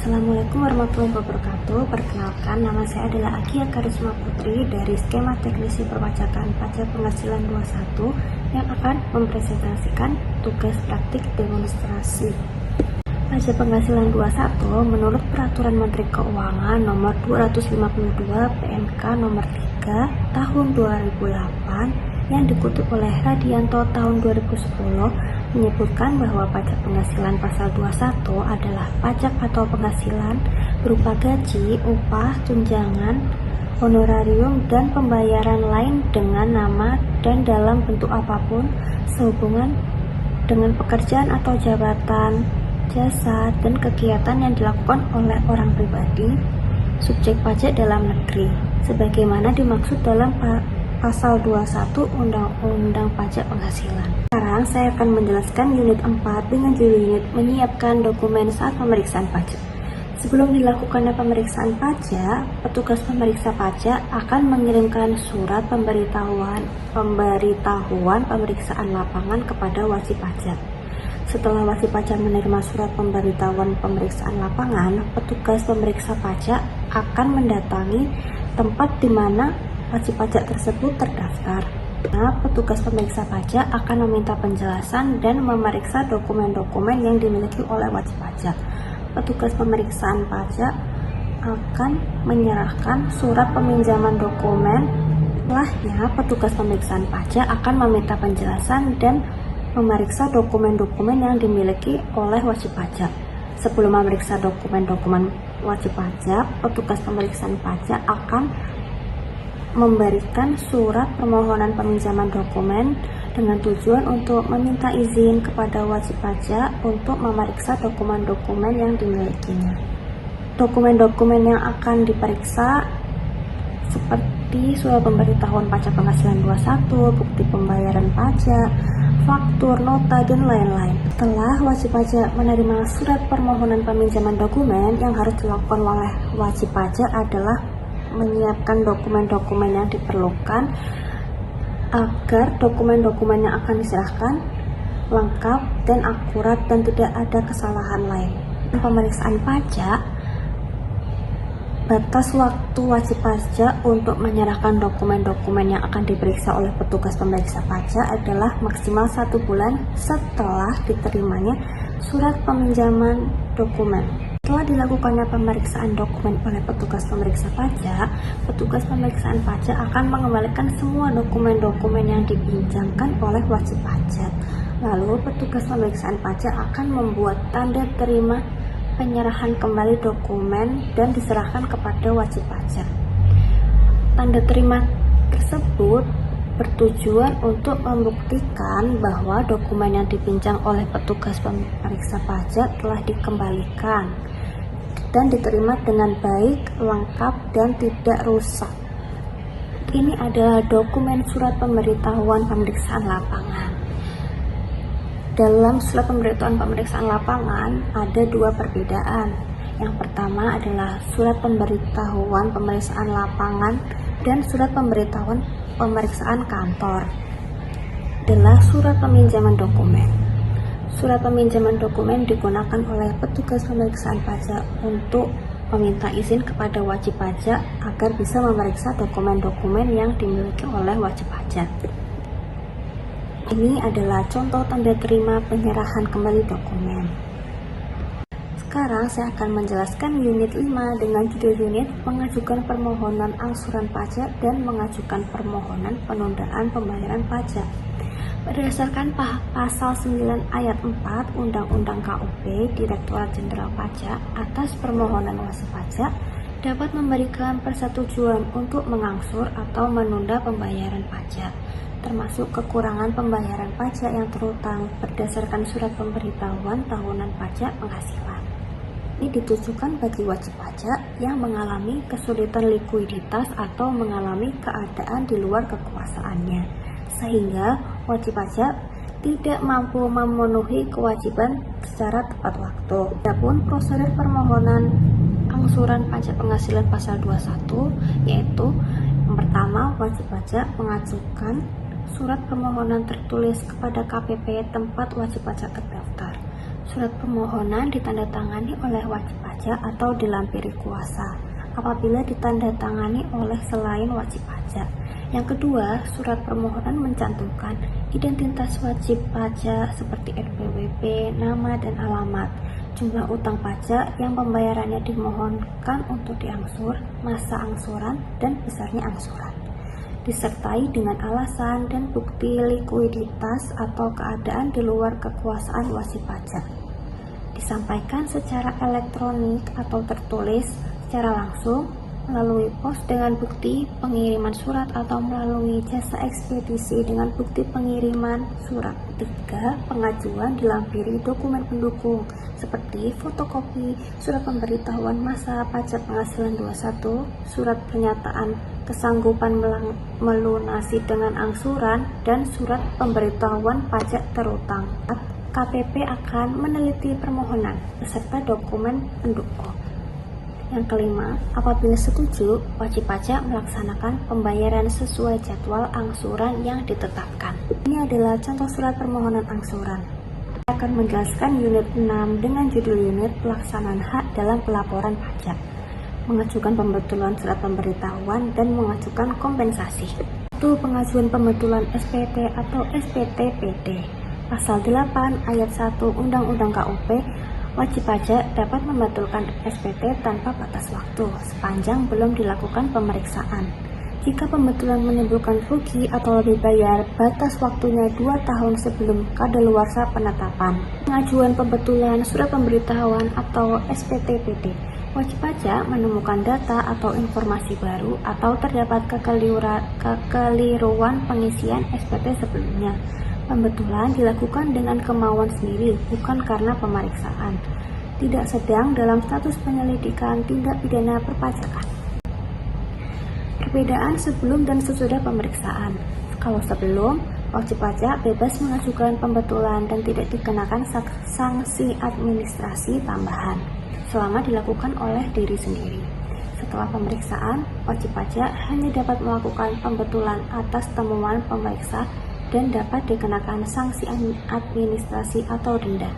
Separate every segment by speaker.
Speaker 1: Assalamualaikum warahmatullahi wabarakatuh. Perkenalkan, nama saya adalah Agia Karisma Putri dari Skema Teknisi Perpajakan Pajak Penghasilan 21 yang akan mempresentasikan tugas praktik demonstrasi. Pajak Penghasilan 21 menurut Peraturan Menteri Keuangan Nomor 252 PMK Nomor 3 Tahun 2008 yang dikutip oleh Radianto tahun 2010 menyebutkan bahwa pajak penghasilan pasal 21 adalah pajak atau penghasilan berupa gaji, upah, tunjangan, honorarium, dan pembayaran lain dengan nama dan dalam bentuk apapun sehubungan dengan pekerjaan atau jabatan, jasa, dan kegiatan yang dilakukan oleh orang pribadi, subjek pajak dalam negeri, sebagaimana dimaksud dalam Pasal 21 Undang-Undang Pajak Penghasilan. Sekarang saya akan menjelaskan unit 4 dengan judul unit menyiapkan dokumen saat pemeriksaan pajak. Sebelum dilakukannya pemeriksaan pajak, petugas pemeriksa pajak akan mengirimkan surat pemberitahuan pemeriksaan lapangan kepada wajib pajak. Setelah wajib pajak menerima surat pemberitahuan pemeriksaan lapangan, petugas pemeriksa pajak akan mendatangi tempat di mana wajib pajak tersebut terdaftar. Petugas pemeriksa pajak akan meminta penjelasan dan memeriksa dokumen-dokumen yang dimiliki oleh wajib pajak. Petugas pemeriksaan pajak akan menyerahkan surat peminjaman dokumen. Setelahnya, petugas pemeriksaan pajak akan meminta penjelasan dan memeriksa dokumen-dokumen yang dimiliki oleh wajib pajak. Sebelum memeriksa dokumen-dokumen wajib pajak, petugas pemeriksaan pajak akan memberikan surat permohonan peminjaman dokumen dengan tujuan untuk meminta izin kepada wajib pajak untuk memeriksa dokumen-dokumen yang dimilikinya. Dokumen-dokumen yang akan diperiksa seperti surat pemberitahuan pajak penghasilan 21, bukti pembayaran pajak, faktur, nota, dan lain-lain. Setelah wajib pajak menerima surat permohonan peminjaman dokumen, yang harus dilakukan oleh wajib pajak adalah menyiapkan dokumen-dokumen yang diperlukan agar dokumen-dokumen yang akan diserahkan lengkap dan akurat dan tidak ada kesalahan lain. Pemeriksaan pajak, batas waktu wajib pajak untuk menyerahkan dokumen-dokumen yang akan diperiksa oleh petugas pemeriksa pajak adalah maksimal 1 bulan setelah diterimanya surat peminjaman dokumen. Setelah dilakukannya pemeriksaan dokumen oleh petugas pemeriksa pajak, petugas pemeriksaan pajak akan mengembalikan semua dokumen-dokumen yang dipinjamkan oleh wajib pajak. Lalu, petugas pemeriksaan pajak akan membuat tanda terima penyerahan kembali dokumen dan diserahkan kepada wajib pajak. Tanda terima tersebut bertujuan untuk membuktikan bahwa dokumen yang dipinjam oleh petugas pemeriksa pajak telah dikembalikan dan diterima dengan baik, lengkap, dan tidak rusak. Ini adalah dokumen surat pemberitahuan pemeriksaan lapangan. Dalam surat pemberitahuan pemeriksaan lapangan ada 2 perbedaan. Yang pertama adalah surat pemberitahuan pemeriksaan lapangan dan surat pemberitahuan pemeriksaan kantor adalah surat peminjaman dokumen. Surat peminjaman dokumen digunakan oleh petugas pemeriksaan pajak untuk meminta izin kepada wajib pajak agar bisa memeriksa dokumen-dokumen yang dimiliki oleh wajib pajak. Ini adalah contoh tanda terima penyerahan kembali dokumen. Sekarang saya akan menjelaskan unit 5 dengan judul unit mengajukan permohonan angsuran pajak dan mengajukan permohonan penundaan pembayaran pajak. Berdasarkan pasal 9 ayat 4 Undang-Undang KUP, Direktorat Jenderal Pajak atas permohonan wajib pajak dapat memberikan persetujuan untuk mengangsur atau menunda pembayaran pajak, termasuk kekurangan pembayaran pajak yang terutang berdasarkan surat pemberitahuan tahunan pajak penghasilan. Ini ditujukan bagi wajib pajak yang mengalami kesulitan likuiditas atau mengalami keadaan di luar kekuasaannya, sehingga wajib pajak tidak mampu memenuhi kewajiban secara tepat waktu. Adapun prosedur permohonan angsuran pajak penghasilan pasal 21 yaitu yang pertama, wajib pajak mengajukan surat permohonan tertulis kepada KPP tempat wajib pajak terdaftar. Surat permohonan ditandatangani oleh wajib pajak atau dilampiri kuasa apabila ditandatangani oleh selain wajib pajak. Yang kedua, surat permohonan mencantumkan identitas wajib pajak seperti NPWP, nama dan alamat, jumlah utang pajak yang pembayarannya dimohonkan untuk diangsur, masa angsuran, dan besarnya angsuran, disertai dengan alasan dan bukti likuiditas atau keadaan di luar kekuasaan wajib pajak. Disampaikan secara elektronik atau tertulis secara langsung, melalui pos dengan bukti pengiriman surat atau melalui jasa ekspedisi dengan bukti pengiriman surat. 3. Pengajuan dilampiri dokumen pendukung seperti fotokopi surat pemberitahuan masa pajak penghasilan 21, surat pernyataan kesanggupan melunasi dengan angsuran, dan surat pemberitahuan pajak terutang. KPP akan meneliti permohonan beserta dokumen pendukung. Yang kelima, apabila setuju, wajib pajak melaksanakan pembayaran sesuai jadwal angsuran yang ditetapkan. Ini adalah contoh surat permohonan angsuran. Saya akan menjelaskan unit 6 dengan judul unit pelaksanaan hak dalam pelaporan pajak, mengajukan pembetulan surat pemberitahuan, dan mengajukan kompensasi. Itu pengajuan pembetulan SPT atau SPT-PD. Pasal 8 ayat 1 Undang-Undang KUP, wajib pajak dapat membetulkan SPT tanpa batas waktu sepanjang belum dilakukan pemeriksaan. Jika pembetulan menimbulkan rugi atau lebih bayar, batas waktunya 2 tahun sebelum kadaluarsa penetapan. Pengajuan pembetulan surat pemberitahuan atau SPT-PD. Wajib pajak menemukan data atau informasi baru atau terdapat kekeliruan pengisian SPT sebelumnya. Pembetulan dilakukan dengan kemauan sendiri, bukan karena pemeriksaan. Tidak sedang dalam status penyelidikan tindak pidana perpajakan. Perbedaan sebelum dan sesudah pemeriksaan. Kalau sebelum, wajib pajak bebas mengajukan pembetulan dan tidak dikenakan sanksi administrasi tambahan selama dilakukan oleh diri sendiri. Setelah pemeriksaan, wajib pajak hanya dapat melakukan pembetulan atas temuan pemeriksa dan dapat dikenakan sanksi administrasi atau denda.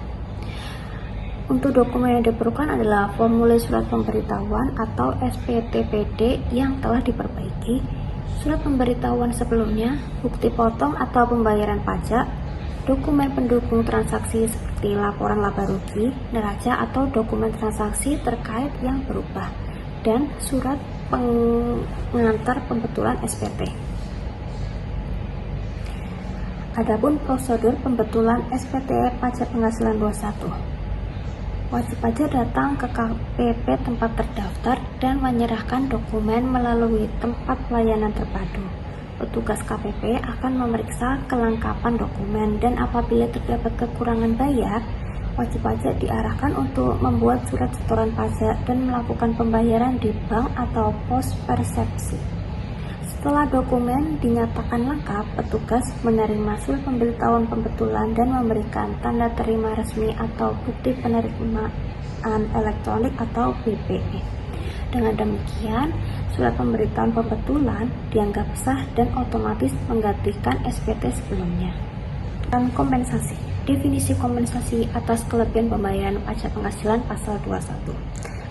Speaker 1: Untuk dokumen yang diperlukan adalah formulir surat pemberitahuan atau SPT-PD yang telah diperbaiki, surat pemberitahuan sebelumnya, bukti potong atau pembayaran pajak, dokumen pendukung transaksi seperti laporan laba rugi, neraca atau dokumen transaksi terkait yang berubah, dan surat pengantar pembetulan SPT. Adapun prosedur pembetulan SPT pajak penghasilan 21. Wajib pajak datang ke KPP tempat terdaftar dan menyerahkan dokumen melalui tempat pelayanan terpadu. Petugas KPP akan memeriksa kelengkapan dokumen dan apabila terdapat kekurangan bayar, wajib pajak diarahkan untuk membuat surat setoran pajak dan melakukan pembayaran di bank atau pos persepsi. Setelah dokumen dinyatakan lengkap, petugas menerima surat pemberitahuan pembetulan dan memberikan tanda terima resmi atau bukti penerimaan elektronik atau BPE. Dengan demikian, surat pemberitahuan pembetulan dianggap sah dan otomatis menggantikan SPT sebelumnya. Dan kompensasi. Definisi kompensasi atas kelebihan pembayaran pajak penghasilan pasal 21.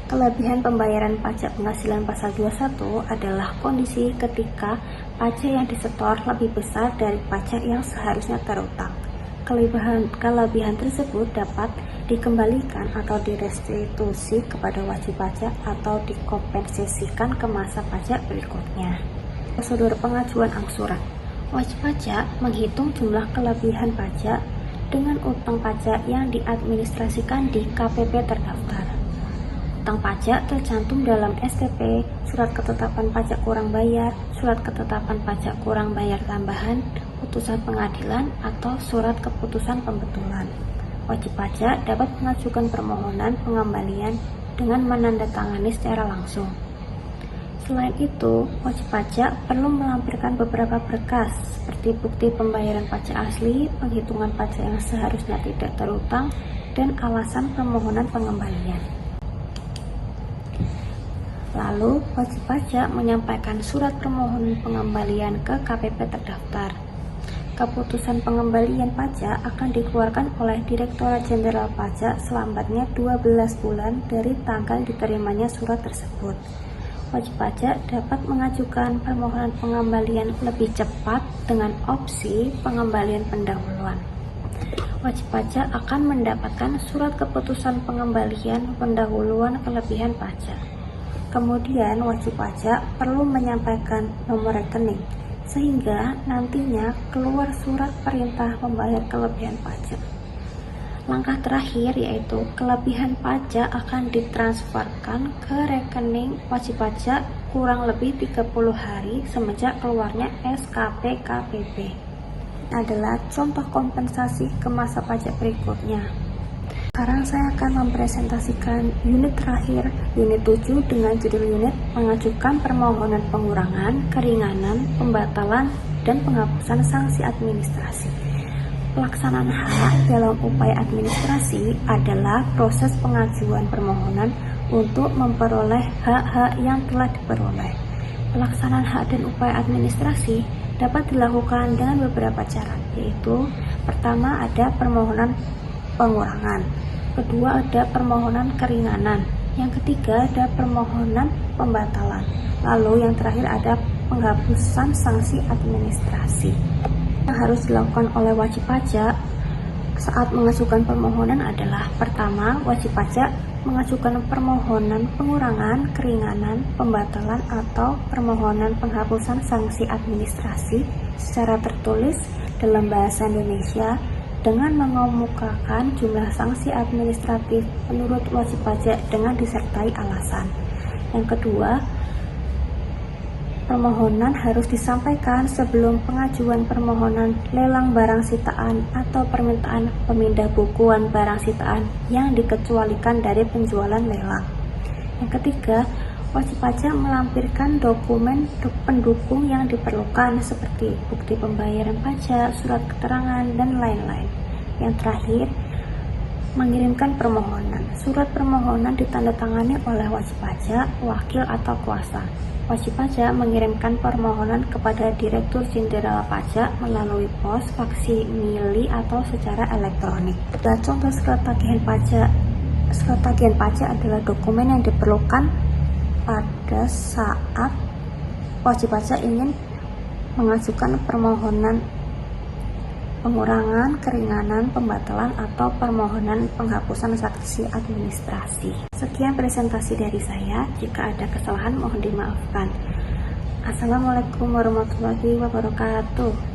Speaker 1: Kelebihan pembayaran pajak penghasilan pasal 21 adalah kondisi ketika pajak yang disetor lebih besar dari pajak yang seharusnya terutang. Kelebihan tersebut dapat dikembalikan atau direstitusi kepada wajib pajak atau dikompensasikan ke masa pajak berikutnya. Prosedur pengajuan angsuran. Wajib pajak menghitung jumlah kelebihan pajak dengan utang pajak yang diadministrasikan di KPP terdaftar. Utang pajak tercantum dalam STP, surat ketetapan pajak kurang bayar, surat ketetapan pajak kurang bayar tambahan, putusan pengadilan, atau surat keputusan pembetulan. Wajib pajak dapat mengajukan permohonan pengembalian dengan menandatangani secara langsung. Selain itu, wajib pajak perlu melampirkan beberapa berkas seperti bukti pembayaran pajak asli, penghitungan pajak yang seharusnya tidak terutang, dan alasan permohonan pengembalian. Lalu, wajib pajak menyampaikan surat permohonan pengembalian ke KPP terdaftar. Keputusan pengembalian pajak akan dikeluarkan oleh Direktorat Jenderal Pajak selambatnya 12 bulan dari tanggal diterimanya surat tersebut. Wajib pajak dapat mengajukan permohonan pengembalian lebih cepat dengan opsi pengembalian pendahuluan. Wajib pajak akan mendapatkan surat keputusan pengembalian pendahuluan kelebihan pajak. Kemudian wajib pajak perlu menyampaikan nomor rekening, sehingga nantinya keluar surat perintah membayar kelebihan pajak. Langkah terakhir yaitu kelebihan pajak akan ditransferkan ke rekening wajib pajak kurang lebih 30 hari semenjak keluarnya SKP KPP. Adalah contoh kompensasi ke masa pajak berikutnya. Sekarang saya akan mempresentasikan unit terakhir, unit 7 dengan judul unit mengajukan permohonan pengurangan, keringanan, pembatalan, dan penghapusan sanksi administrasi. Pelaksanaan hak dalam upaya administrasi adalah proses pengajuan permohonan untuk memperoleh hak-hak yang telah diperoleh. Pelaksanaan hak dan upaya administrasi dapat dilakukan dengan beberapa cara, yaitu pertama ada permohonan pengurangan, kedua ada permohonan keringanan, yang ketiga ada permohonan pembatalan, lalu yang terakhir ada penghapusan sanksi administrasi. Yang harus dilakukan oleh wajib pajak saat mengajukan permohonan adalah pertama, wajib pajak mengajukan permohonan pengurangan, keringanan, pembatalan, atau permohonan penghapusan sanksi administrasi secara tertulis dalam bahasa Indonesia dengan mengemukakan jumlah sanksi administratif menurut wajib pajak dengan disertai alasan. Yang kedua, permohonan harus disampaikan sebelum pengajuan permohonan lelang barang sitaan atau permintaan pemindah bukuan barang sitaan yang dikecualikan dari penjualan lelang. Yang ketiga, wajib pajak melampirkan dokumen pendukung yang diperlukan seperti bukti pembayaran pajak, surat keterangan, dan lain-lain. Yang terakhir, mengirimkan permohonan. Surat permohonan ditandatangani oleh wajib pajak, wakil atau kuasa. Wajib pajak mengirimkan permohonan kepada Direktur Jenderal Pajak melalui pos, faksimili, atau secara elektronik. Contoh surat tagihan pajak. Surat tagihan pajak adalah dokumen yang diperlukan pada saat wajib pajak ingin mengajukan permohonan pengurangan, keringanan, pembatalan, atau permohonan penghapusan sanksi administrasi. Sekian presentasi dari saya. Jika ada kesalahan mohon dimaafkan. Assalamualaikum warahmatullahi wabarakatuh.